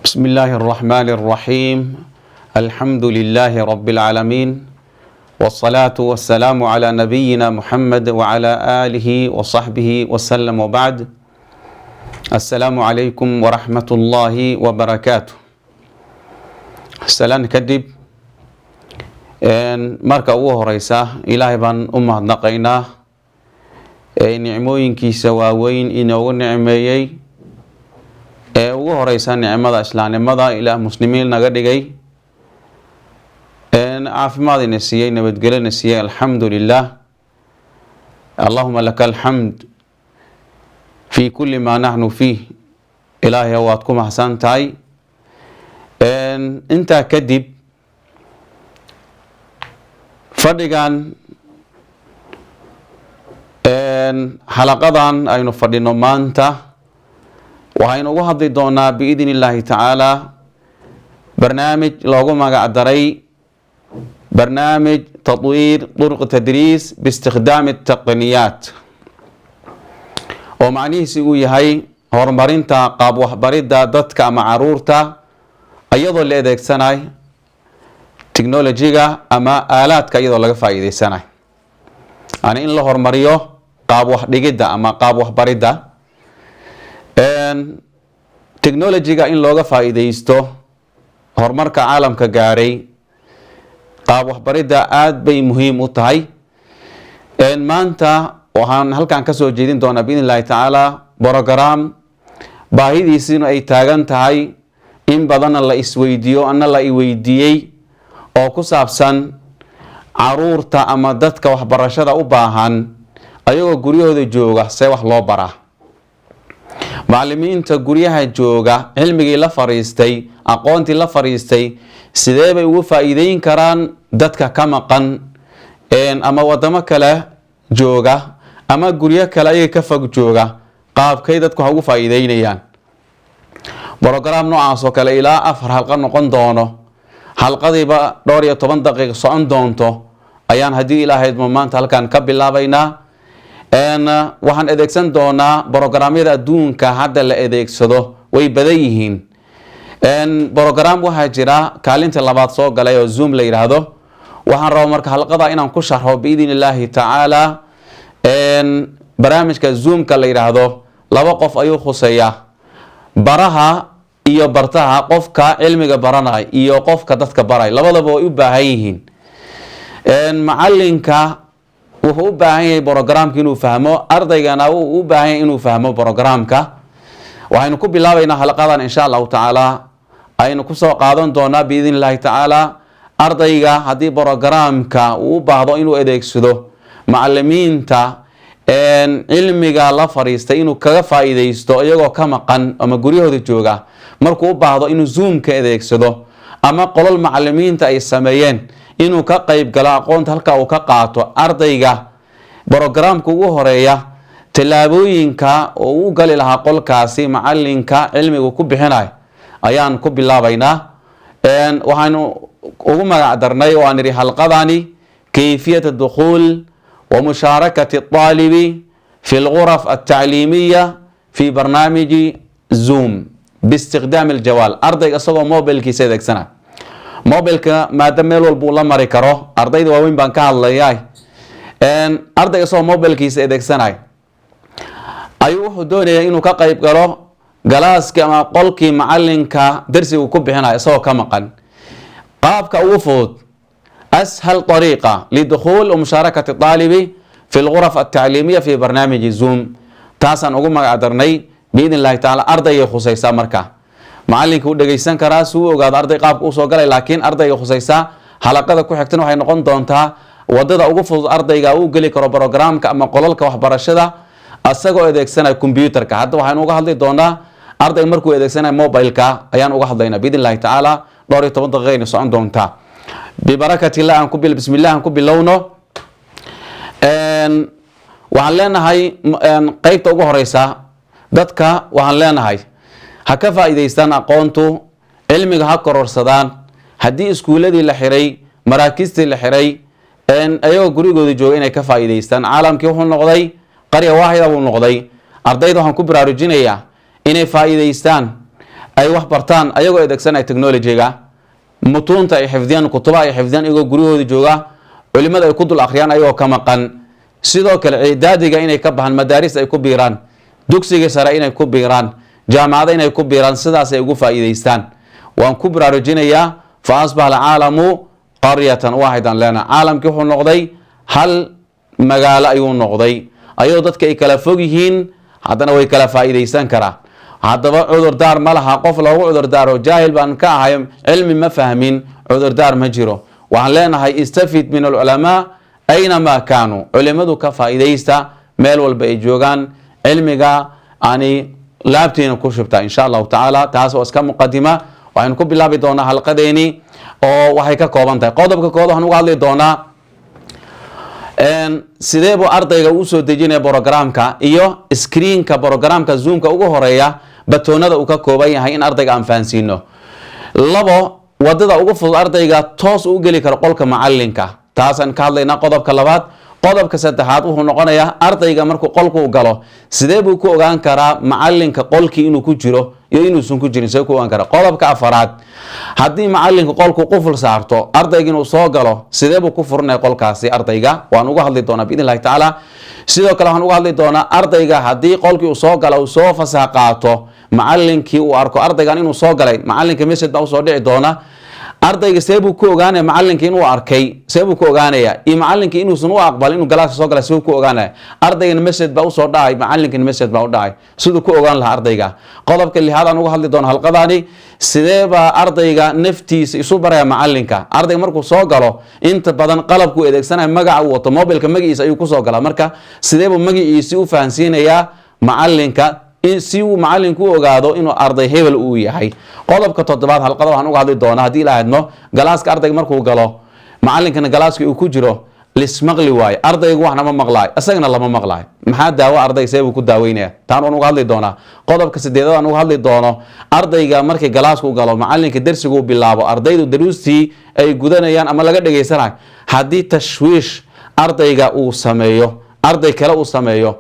بسم الله الرحمن الرحيم الحمد لله رب العالمين والصلاة والسلام على نبينا محمد وعلى آله وصحبه وسلم وبعد السلام عليكم ورحمة الله وبركاته السلام كدب marka ugu horeysa ilaahay baan u mahadnaqaynaa nicmooyinkiisa waaweyn inoogu nicmeeyey ugu horeysa nicmada islaamnimada ilaah muslimiin naga dhigay caafimaad ina siiyey nabadgelyo ina siiyey alxamdu lilah allahuma laka alxamd fi kulli ma naxnu fiih ilaahay waad ku mahadsan tahay intaa kadib fadhigan xalaqadan aynu fadhino maanta waxaynu ugu hadli doonaa biidn illaahi tacaala barnaamij loogu magac daray barnaamij tatwiir duruq tadriis biistikhdaami taqniyaat oo macnihiisi uu yahay horumarinta qaab waxbaridda dadka ama caruurta iyadoo la adeegsanay technology-ga ama aalaadka iyadoo laga faa'iideysanayo yani in la horumariyo qaab waxdhigidda ama qaab waxbaridda technology-ga in looga faa'iideysto horumarka caalamka gaaray qaab waxbaridda aada bay muhiim u tahay maanta waxaan halkan kasoo jeedin doonaa biidn illahi tacaala brogram baahidiisinu ay taagan tahay in badanna la isweydiiyo ana la iweydiiyey oo ku saabsan caruurta ama dadka waxbarashada u baahan ayagoo guryahooda jooga see wax loo baraa macalimiinta guryaha jooga cilmigii la fariistay aqoontii la fariistay sidee bay ugu faa'iideyn karaan dadka ka maqan ama wadamo kale jooga ama guryo kale ayaga ka fog jooga qaabkay dadku wax ugu faa'iideynayaan brogram noocaas oo kale ilaa 4 xalqo noqon doono xalqadiiba dhowr iyo 10 daqiiqo socon doonto ayaan haddii ilaahay maanta halkan ka bilaabaynaa waxaan adeegsan doonaa brogramyada adduunka hadda la adeegsado way badan yihiin brogram waxaa jira kaalinta labaad soo galay oo zoom la yidhaahdo waxaan rabaa marka xalqada inaan ku sharxo biidn illaahi tacaala barnaamijka zoomka la yidhaahdo 2 qof ayuu khuseeyaa baraha iyo bartaha qofka cilmiga baranay iyo qofka dadka baray labadaba way u baahan yihiin macalinka wuxuu u baahan yahay brogramka inuu fahmo ardaygana uu u baahan yahay inuu fahmo brogramka waxaynu ku bilaabaynaa xalaqadan insha allahu tacaala aynu kusoo qaadan doonaa biidn illahi tacaala ardayga haddii brogramka uu u baahdo inuu adeegsado macalimiinta cilmiga la fariistay inuu kaga faa'iideysto iyagoo ka maqan ama guryahooda jooga markuu u baahdo inuu zoomka adeegsado ama qolol macalimiinta ay sameeyeen inuu ka qayb galo aqoonta halka uu ka qaato ardayga brogramka ugu horeeya tallaabooyinka oo uu gali lahaa qolkaasi macalinka cilmigu ku bixinayo ayaan ku bilaabaynaa waxaanu ugu magac darnay oo aan idhi xalqadani kayfiyat dukhuul ومشاركة الطالب في الغرف التعليمية في برنامج زوم باستخدام الجوال أرضي أصبح موبيل كي سيدك سنة موبيل ما دميل والبولا مريكارو أرضي دوين بانكا الله ياي أرضي أصبح موبيل كي سيدك سنة أيوه دوني إنو كاقايب قالو قلاس كما قولكي معلنك درسي وكب هنا يصوى كمقا قابك أوفود أسهل طريقة لدخول ومشاركة الطالب في الغرف التعليمية في برنامج زوم تاسان أقوم قدرني بإذن الله تعالى أرضي خصيصة مركا معلنك ودقيسان كراسو وقاد أرضي قاب أوسو قالي لكن أرضي خصيصة حلقة كو حكتن وحي نقون دونتا ودد أقفض أرضي قاو قلي كرو بروغرام كأما قلالك وحبرشدا أساقو إذا سنة كمبيوتر كحد وحي نوغا حلدي دونا أرضي مركو إذا سنة موبايل كا أيان نوغا حلدينا بإذن الله تعالى دوري تبضغ غيني سعون دونتا ببركة الله أنكم بسم الله أنكم باللونه waxaan leenahay qaybta ugu horeysa dadka waxaan leenahay ha ka faa'iideystaan aqoontu cilmiga ha kororsadaan haddii iskuuladii la xiray maraakiistii la xiray ayagoo gurigooda jooga inay ka faa'iideystaan caalamkii wuxuu noqday qarya waahida buu noqday ardayda waxaan ku baraarujinayaa inay faa'iideystaan ay wax bartaan ayagoo adeegsanaya technology-ga mutuunta ay xifdiyaan kutubaha ay xifdiyaan iyagoo guryahooda jooga culimada ay ku dul akhriyaan ayagoo ka maqan sidoo kale ciidaadiga inay ka baxaan madaaris ay ku biiraan dugsiga sare inay ku biiraan jaamacada inay ku biiraan sidaas ay ugu faa'iideystaan waan ku baraarujinayaa fa asbaha alcaalamu qaryatan waaxidan lana caalamkii wuxuu noqday hal magaalo ayuu noqday ayadoo dadka ay kala fog yihiin haddana way kala faa'iideysan karaan haddaba cudurdaar ma laha qof loogu cudurdaaro jaahil baan ka ahay cilmi ma fahmin cudurdaar ma jiro waxaan leenahay istafid min alculamaa aynamaa kaanuu culimadu ka faa'iideysta meel walba ay joogaan cilmiga ani laabtiina ku shubtaa insha allahu tacaala taas oo iska muqadima waxaynu ku bilaabi doonaa halqadeeni oo waxay ka kooban tahay qodobka kood waxaan uga hadli doonaa sidee buu ardayga uu soo dejinaya programka iyo screenka programka zoomka ugu horeeya batoonada uu ka kooban yahay in ardayga aan fahansiino labo wadada ugu fudud ardayga toos u geli karo qolka macalinka taasaan ka hadlaynaa qodobka labaad qodobka saddexaad wuxuu noqonayaa ardayga markuu qolku galo sidee buu ku ogaan karaa macalinka qolkii inuu ku jiro iyo inuusan ku jirin sidee ku ogaan karaa qodobka afaraad haddii macalinka qolku quful saarto ardayga inuu soo galo sidee buu ku furanaya qolkaasi ardayga waan uga hadli doonaa biidn illahi tacaala sidoo kale waxaan uga hadli doonaa ardayga haddii qolkii uu soo gala uu soo fasax qaato macalinkii uu arko ardaygan inuu soo galay macalinka message baa usoo dhici doona ardayga see buu ku ogaanaya macalinka inuu arkay see buu ku ogaanaya iyo macalinka inuusan u aqbalin inuu galaaska soo galay see ku ogaanaya ardaygan message baa usoo dhacay macalinkan message baa u dhacay siduu ku ogaan lahaa ardayga qodobka lixaad aan uga hadli doono halqadaani sidee baa ardayga naftiisa isu baraya macalinka ardayga markuu soo galo inta badan qalabku adeegsanaya magaca uu wato mobilka magaciisa ayuu kusoo galaa marka sidee buu magaciisi u fahansiinayaa macalinka si uu macalinku u ogaado inuu arday hebel uu yahay qodobka toddobaad halqada waxaan uga hadli doonaa haddii la hadmo galaaska ardayga markuu galo macalinkana galaaska uu ku jiro lismaqli waayo ardaygu waxna ma maqlaayo isagana lama maqlaayo maxaa daawo ardayga see buu ku daaweynaya taan waan uga hadli doonaa qodobka sideedaad aan uga hadli doono ardayga markii galaaska u galo macalinka dersiga uu bilaabo ardaydu daruustii ay gudanayaan ama laga dhageysanayo haddii tashwiish ardayga uu sameeyo arday kale uu sameeyo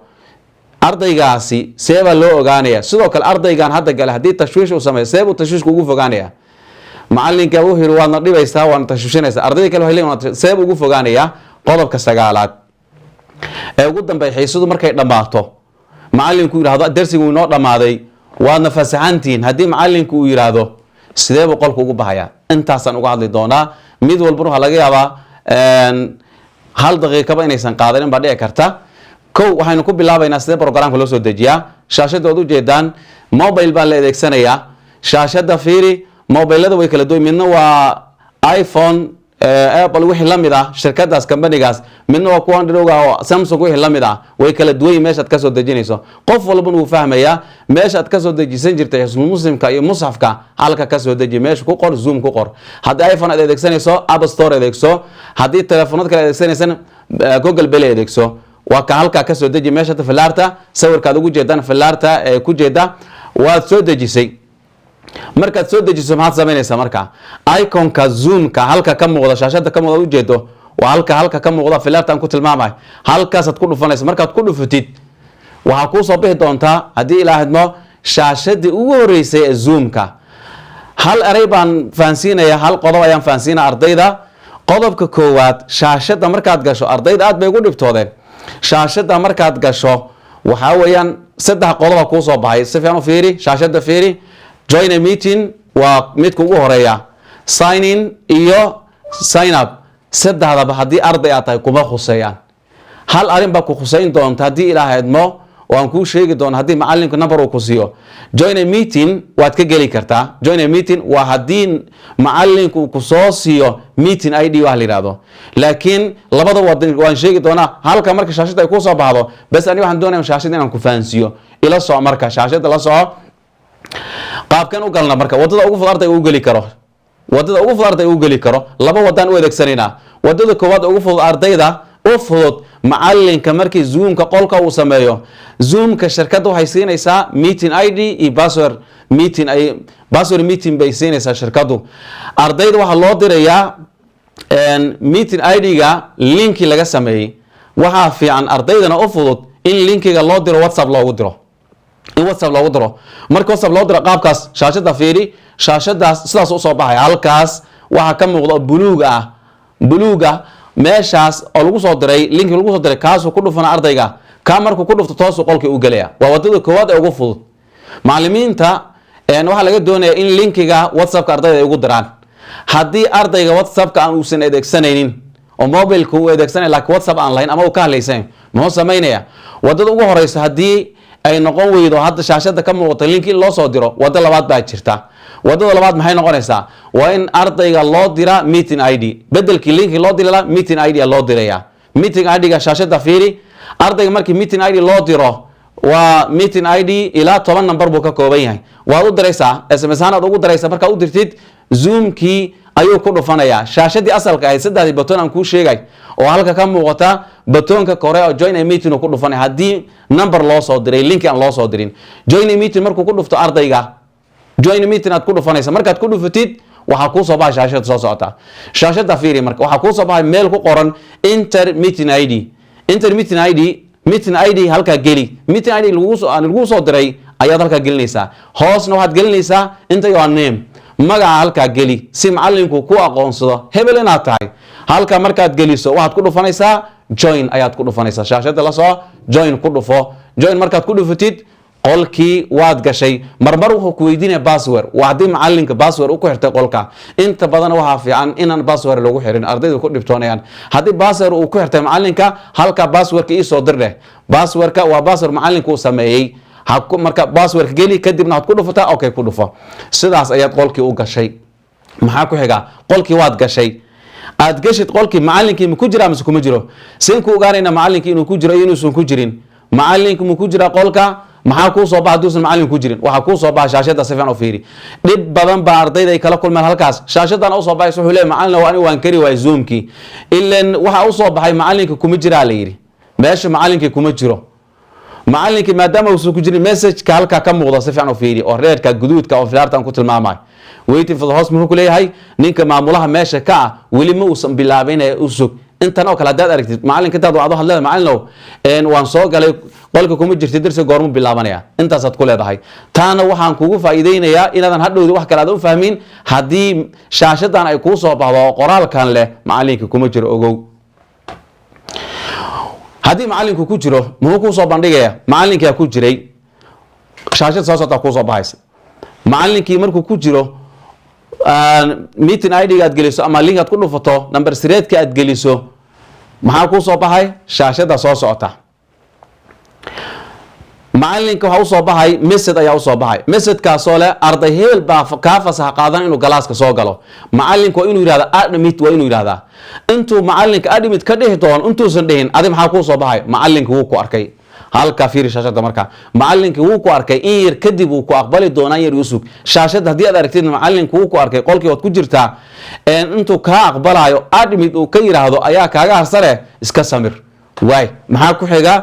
ardaygaasi seebaa loo ogaanaya sidoo kale ardaygan hadda gale haddii tashwiish uu sameeyo seebuu tashwiishka ugu fogaanaya macalinka wuxuu yidhi waadna dhibaysaa waadna tashwiishinaysaa ardayda kale waxay leeyihin seebuu ugu fogaanayaa qodobka sagaalaad ee ugu dambeeya xiisadu markay dhammaato macalinku yidhahdo dersigu inoo dhammaaday waadna fasaxantihiin haddii macalinku uu yidhaahdo sidee buu qolka ugu bahayaa intaasaan uga hadli doonaa mid walba waxaa laga yaabaa hal daqiiqaba inaysan qaadanin baa dhici karta kow waxaynu ku bilaabaynaa sidee programka loo soo dejiyaa shaashada waad ujeedaan mobile baa la adeegsanayaa shaashada fiiri mobilada way kala duwan midna waa iphone apple wixii la mid ah shirkadaas kambanigaas midna waa kuwa androwga oo samsung wixii la mid ah way kala duwan yihiin meeshaad kasoo dejinayso qof walban wuu fahmayaa meeshaad kasoo dejisan jirtay xisbul muslimka iyo musxafka halka kasoo deji meesha ku qor zoom ku qor haddii iphone aad adeegsanayso app store adeegso haddii telefoonad kale adeegsanaysan google play adeegso waa ka halkaa kasoo deji meesha filaarta sawirkaad ugu jeedaan filaarta ee ku jeeda waad soo dejisay markaad soo dejiso maxaad samaynaysaa marka iconka zoomka halka ka muuqda shaashada ka muuqda ujeedo waa halka ka muuqda filaarta aan ku tilmaamay halkaasaad ku dhufanaysa markaad ku dhufatid waxaa kuu soo bixi doontaa haddii ilaa hadmo shaashadii ugu horeysay ee zoomka hal eray baan fahansiinaya hal qodob ayaan fahansiinaya ardayda qodobka koowaad shaashada markaad gasho ardayda aad bay ugu dhibtoodeen shaashada markaad gasho waxaa weeyaan saddex qodoba kuu soo baxay si fiican u fiiri shaashada fiiri join a meeting waa midka ugu horeeya sign in iyo sign up saddexdaba haddii arday aad tahay kuma khuseeyaan hal arrin baa ku khuseyn doonta haddii ilaaha idmo oo aan kuu sheegi doono haddii macalinku number uu ku siiyo join a meeting waad ka geli kartaa join a meeting waa haddii macalinku uu ku soo siiyo meeting id wax la yidhahdo laakiin labada waan sheegi doonaa halka marka shaashada ay ku soo baxdo bas ani waxaan doonaya shaashada inaan ku fahansiiyo ila soco marka shaashada la soco qaabkan u galna marka wadada ugu fudud ardayga u geli karo wadada ugu fudud ardayga u geli karo laba wadaan u adeegsanaynaa wadada koowaad ugu fudud ardayda u fudud macalinka markii zoomka qolka uu sameeyo zoomka shirkadda waxay siinaysaa meeting id iyo password meeting bay siinaysaa shirkaddu ardayda waxaa loo dirayaa meeting id-ga linki laga sameeyey waxaa fiican ardaydana u fudud in linkiga loo diro whatsapp loogu diro in WhatsApp loogu diro marka WhatsApp loo diro qaabkaas shaashada fiiri shaashadaas sidaas u soo baxay halkaas waxa ka muuqda buluuga meeshaas oo lagu soo diray link lagu soo diray kaas ku dhufana ardayga ka markuu ku dhufto toos qolkii u galaya waa wadada koowaad ee ugu fudud macallimiinta waxa laga doonayaa in linkiga WhatsApp-ka ardayda ay ugu diraan haddii ardayga WhatsApp-ka aan uusan adeegsanaynin oo mobilka uu adeegsanay laakiin WhatsApp aan lahayn ama uu ka hadlaysan muxuu sameynaya wadada ugu horeysa haddii ay noqon weydo hadda shaashada ka muuqata linki loo soo diro wada labaad baa jirta wadada labaad maxay noqonaysaa waa in ardayga loo dira meeting ID bedelkii linki loo dira meeting ID loo diraya meeting ID ga shaashada fiiri ardayga markii meeting ID loo diro waa meeting ID ilaa 10 number buu ka kooban yahay waad u diraysaa SMS ahaan aad ugu diraysaa marka u dirtid Zoom-kii ayuu ku dhufanayaa shaashadii asalka ahayd saddexdii button aan kuu sheegay oo halka ka muuqata buttonka kore oo join a meeting ku dhufanay haddii number loo soo diray link aan loo soo dirin join a meeting markuu ku dhufto ardayga join a meeting aad ku dhufanaysa markaad ku dhufatid waxa ku soo baxay shaashada soo socota shaashada fiiri marka waxa ku soo baxay meel ku qoran enter meeting ID halka geli meeting ID lagu soo diray ayaad halka gelinaysaa hoosna waxaad gelinaysaa inta your name magaca halka geli si macallinku ku aqoonsado hebel inaad tahay halka markaad geliso waxaad ku dhufanaysaa join ayaad ku dhufanaysaa shaashada la soo join ku dhufo join markaad ku dhufatid qolkii waad gashay marmar wuxuu ku weydiinaya password waadii macallinka password ku xirtay qolka inta badan waxa fiican inaan password lagu xirin ardaydu ku dhibtoonayaan haddii password uu ku xirtay macallinka halka passwordka ii soo dirdhe passwordka waa password macallinku sameeyay marka password geli kadibna aad ku dhufataa okay ku dhufo sidaas ayaad qolkii u gashay maxaa ku xiga qolkii waad gashay aad gashid qolkii macallinkii ma ku jira mise kuma jiro seen ku ogaanayna macallinkii inuu ku jiro iyo inuusan ku jirin macallinku ma ku jira qolka maxaa ku soo baxay duusan macallin ku jirin waxa ku soo baxay shaashada si fiican u fiiri dib badan ba ardayda ay kala kulmaan halkaas shaashadan u soo baxay wuxuu leeyahay macallin waa waan kari waay Zoom-kii ilaan waxa u soo baxay macallinka kuma jira la yiri meesha macallinkii kuma jiro macallinkii maadaama uu ku jirin message ka halka ka muuqda si fiican u fiiri oo reerka guduudka oo filaartan ku tilmaamay waiting for the host muxuu leeyahay ninka maamulaha meesha ka weli ma uusan bilaabin u sug intan oo kale hadaad aragtid macallinka intaad wacdo hadleed macallinow waan soo galay qolka kuma jirtid darsi goormu bilaabanaya intaasaad ku leedahay taana waxaan kugu faa'iideynayaa inaadan hadhowdi wax kale aad u fahmin haddii shaashadan ay kuu soo baxdo qoraalkan leh macallinka kuma jiro ogow haddii macallinku ku jiro muxuu ku soo bandhigaya macallinka ku jiray shaashada soo socota ku soo baxaysa macallinkii markuu ku jiro meeting ID aad geliso ama link aad ku dhufato number sireedka aad geliso maxaa ku soo baxay shaashada soo socota macallinka waxa u soo baxay message ayaa u soo baxay message kaasoo leh arday hebel baa ka fasax qaadan inuu galaaska soo galo macallinku waa inuu yiraahdo admit waa inuu yiraahdaa intuu macallinka admit ka dhihi doon intuusan dhihin adi maxaa ku soo baxay macallinka wuu ku arkay halka fiiri shaashada marka macallinka wuu ku arkay in yar kadib uu ku aqbali doonaa yar Yusuf shaashada hadii aad aragtid macallinka wuu ku arkay qolkii wad ku jirtaa intuu ka aqbalayo admit uu ka yiraahdo ayaa kaaga harsare iska samir way maxaa ku xiga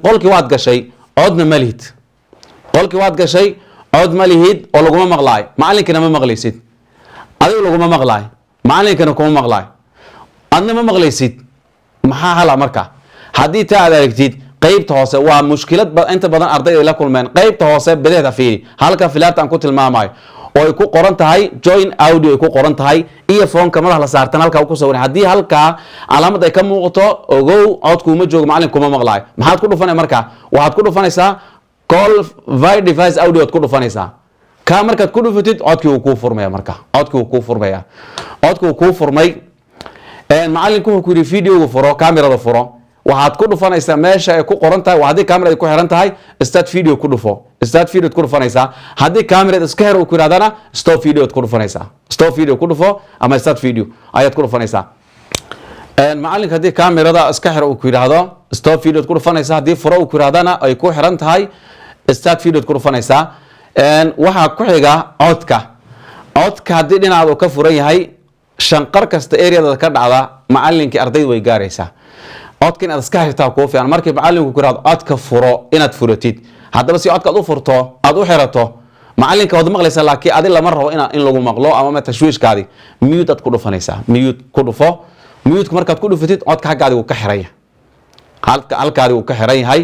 qolkii waad gashay codna malihid qolkii waad gashay cod malihid oo laguma maqlaay macallinkana ma maqlaysid adigu laguma maqlaay macallinkana kuma maqlaay adna ma maqlaysid maxaa hala marka haddii taa aad aragtid qaybta hoose waa mushkilad inta badan ardayda la kulmeen qaybta hoose badeeda fiiri halka filaarta aan ku tilmaamayo oo ay ku qoran tahay join audio ay ku qoran tahay iyo phone-ka madax la saartan halka uu ku soo warin haddii halka calaamad ay ka muuqato ogow codku ma joogo macallin kuma maqlaay maxaad ku dhufanay marka waxaad ku dhufanaysaa call via device audio aad ku dhufanaysaa ka markaad ku dhufatid codkii uu ku furmaya marka codkii uu ku furmaya codkii uu ku furmay macallinku wuxuu ku yiri video furo kamerada furo waxaad ku dhufanaysaa meesha ay ku qoran tahay waa haddii kamerada ku xiran tahay start video ku dhufo start video ku dhufanaysaa haddii kamerada iska xir uu ku yiraahdana stop video ku dhufanaysaa stop video ku dhufo ama start video ayaad ku dhufanaysaa macallinka haddii kamerada iska xir uu ku yiraahdo stop video ku dhufanaysaa haddii furo uu ku yiraahdana ay ku xiran tahay start video ku dhufanaysaa waxa ku xiga codka haddii dhinaca uu ka furan yahay shanqar kasta areada ka dhacda macallinkii ardaydu way gaaraysaa codka inaad iska xirtaa kuu fiican markii macallinku ku yiraahdo codka furo inaad furatid haddaba si codka aad u furto aad u xirato macallinka wad maqlaysaa laakiin adi lama rabo in lagu maqlo ama tashwiishkaadi mute aad ku dhufanaysaa mute ku dhufo mute markaad ku dhufatid codka xaggaadi uu ka xiran yahay halkaadi uu ka xiran yahay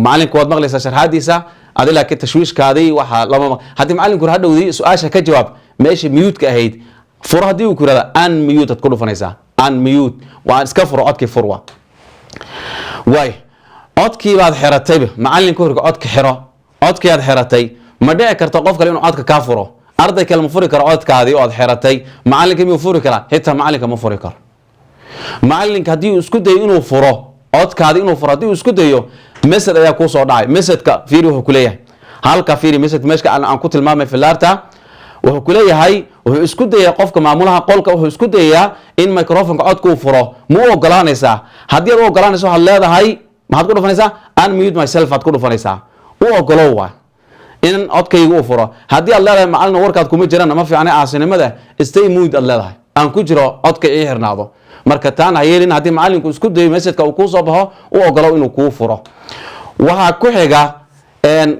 macallinka wad maqlaysaa sharxaadiisa adi laakiin tashwiishkaadii waxa lama haddii macallinku hadhowdii su-aasha ka jawaab meesha mute-ka ahayd furo haddii uu ku yirahdo unmute ad ku dhufanaysaa unmute waan iska furo codkii furwa waay codkii baad xiratay macallinku horka codka xiro codkii aad xiratay ma dhici karto qof kale inuu codka ka furo arday kale ma furi karo codkaadii oo aad xiratay macallinka miyuu furi karaa xitaa macallinka ma furi karo macallinka haddii uu isku dayo inuu furo codkaadii inuu furo haddii uu isku dayo message ayaa kuu soo dhacay message-ka fiiri wuxuu ku leeyahay halka fiiri message meeshka aan ku tilmaamay filaarta wuxuu ku leeyahay wuxuu isku dayaa qofka maamulaha qolka wuxuu isku dayaa in microphone-ka codka uu furo ma u ogolaanaysaa haddii aad u ogolaanayso waxaad leedahay maxaad ku dhufanaysaa unmute myself aad ku dhufanaysaa u ogolow waa in codkayga uu furo haddii aad leedahay macallin warkaad kuma jiraan ma fiicna aasinimada stay mute aad leedahay aan ku jiro codka ii xirnaado marka taan hayeelin haddii macallinku isku dayo message-ka uu kuu soo baxo u ogolow inuu kuu furo waxaa ku xiga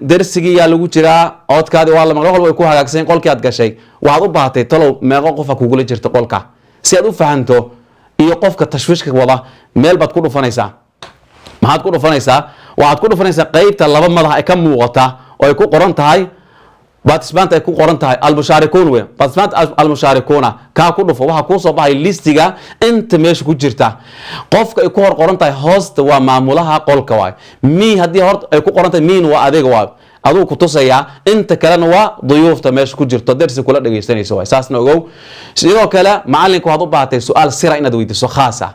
darsigii yaa lagu jiraa codkaadi waa la maqlo walba ay ku hagaagsan qolkii aad gashay waxaad u baahatay talow meeqo qofa kugula jirta qolka si aad u fahanto iyo qofka tashwiishka wada meel baad ku dhufanaysaa maxaad ku dhufanaysaa waxaad ku dhufanaysaa qaybta laba madax ay ka muuqata oo ay ku qoran tahay participant ay ku qoran tahay almushaarikuun wey participant almushaarikuuna kaa ku dhufo waxaa kuu soo baxay listiga inta meesha ku jirta qofka ay ku hor qoran tahay hoosta waa maamulaha qolka waay mi haddii hor ay ku qoran tahay min waa adiga waay aduu ku tusayaa inta kalena waa duyuufta meesha ku jirto darsi kula dhagaysanayso waay saasna ogow sidoo kale macallinka waxaad u baahatay su-aal sira inaad weydiiso khaas ah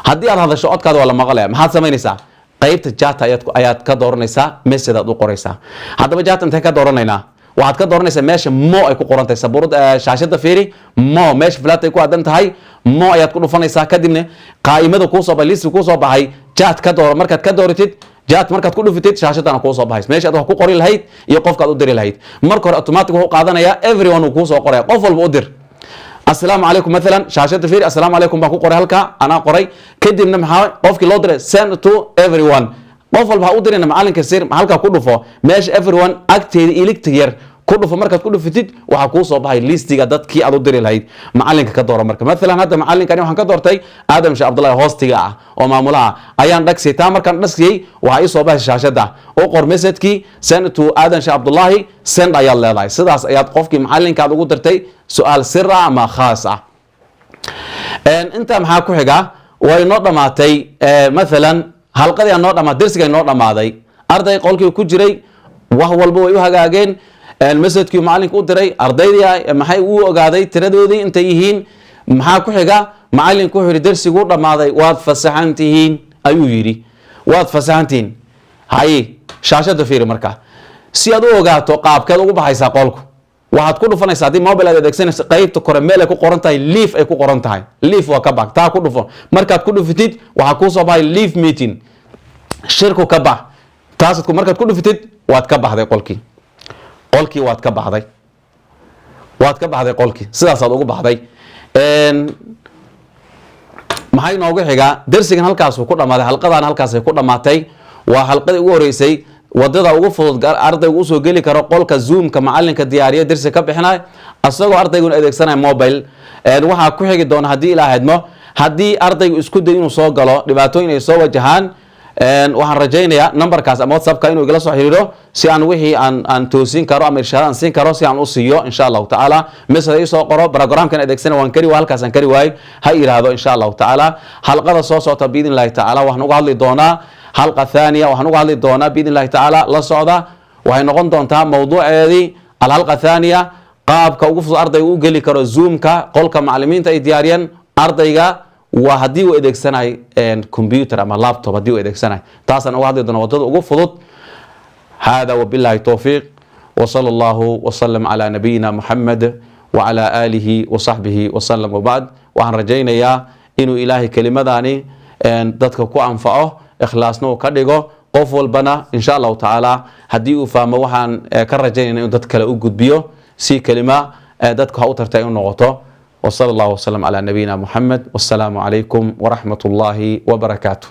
haddii aad hadasho codkaada waa la maqlaya maxaad samaynaysaa qaybta jata ayaad ka dooranaysaa message aad u qoraysaa haddaba jata intee ka dooranaynaa waxaad ka dooranaysaa meesha mo ay ku qoran tahay sabuurada shaashada fiiri mo meesha flat ay ku aadan tahay mo ayaad ku dhufanaysaa kadibna qaa'imada kuu soo baxay listi kuu soo baxay jat ka dooro markaad ka dooratid jat markaad ku dhufitid shaashadana kuu soo baxays meesha aad wax ku qori lahayd iyo qofkaad u diri lahayd marka hore automatic wuxuu qaadanayaa everyone uu kuu soo qoraya qof walba u dir السلام عليكم مثلا شاشة فيري السلام عليكم باكو قري هلكا أنا قري كدي من محاول قفك لو دري send to everyone قفل بها أدري أنا معلن كسير هلكا كله فو ماش everyone أكتر إليك تغير كله في مركز كله في تيد وحكوص بهاي ليستي قدرت كي أدري الهيد معلن كدور مركز مثلا هذا معلن كان يوم كدور تي آدم شاء عبد الله هوستي ومعمولها أيام دكسي تامر كان نسكي وهاي صوبه الشاشة ده وقر مسد كي send to آدم شاء عبد الله send أيال الله سداس أيات قفك معلن كادو قدر تي سؤال سر ما خاصة أنت محاكو حاجة وينوض معتي مثلا حلقة النوض مع درس النوض مع ذي أرضي قولك كجري وهو البو يوها جاين المسد كي معلن كودري أرضي محي وقاعدي تردودي أنت يهين محاكو حاجة معلن كوهر درس يقول مع ذي واد فسحنتين أيو يري واد فسحنتين هاي شاشة دفير مركا سيادو وقاعد توقع بكذا وبحيسا قولكو waxaad ku dhufanaysaa haddii mobile aad adeegsanaysa qaybta kore meel ay ku qoran tahay leaf ay ku qoran tahay leaf waa ka bax taa ku dhufo markaad ku dhufitid waxaa kuu soo baxay leaf meeting shirku ka bax taasad markaad ku dhufitid waad ka baxday qolkii waad ka baxday qolkii sidaasaad ugu baxday maxay noogu xigaa darsigan halkaasuu ku dhammaaday halqadan halkaasay ku dhammaatay waa halqadii ugu horeysay wadada ugu fudud ardaygu u soo geli karo qolka zoomka macallinka diyaariya darsi ka bixinay asagoo ardayguna adeegsanaya mobile waxa ku xigi doona hadii ilaahay hadmo hadii ardaygu isku day inuu soo galo dhibaatooyin ay soo wajahaan waxaan rajaynayaa numberkaas ama WhatsApp-ka inuu igala soo xiriiro si aan wixii aan toosin karo ama irshaad aan siin karo si aan u siiyo insha Allah taala message ay soo qoro programkan adeegsanay waan kari waa halkaas aan kari waay ha iraado insha Allah taala halqada soo socota biidin Allah taala waxaan uga hadli doonaa حلقة ثانية وحنوق على الدونا بإذن الله تعالى لا صعدة وهي نقول دونتها موضوع هذه الحلقة الثانية قاب كوقف الأرض يوجلي كرو زوم كا قل كمعلمين تاي دياريا أرض يجا وهديو إدك سنة كمبيوتر أما لابتوب هديو إدك سنة تاسن واحد يدنا وضد وقف هذا وبالله التوفيق وصلى الله وسلم على نبينا محمد وعلى آله وصحبه وسلم وبعد وعن رجينا يا إنه إلهي كلمة داني دتك كو أنفعه إخلاصنا وكديجو قف والبنا إن شاء الله تعالى هديه فما وحن كرجين إنه دتك لا وجود بيو سي كلمة دتك هاوتر تايون نقطة وصلى الله وسلم على نبينا محمد والسلام عليكم ورحمة الله وبركاته.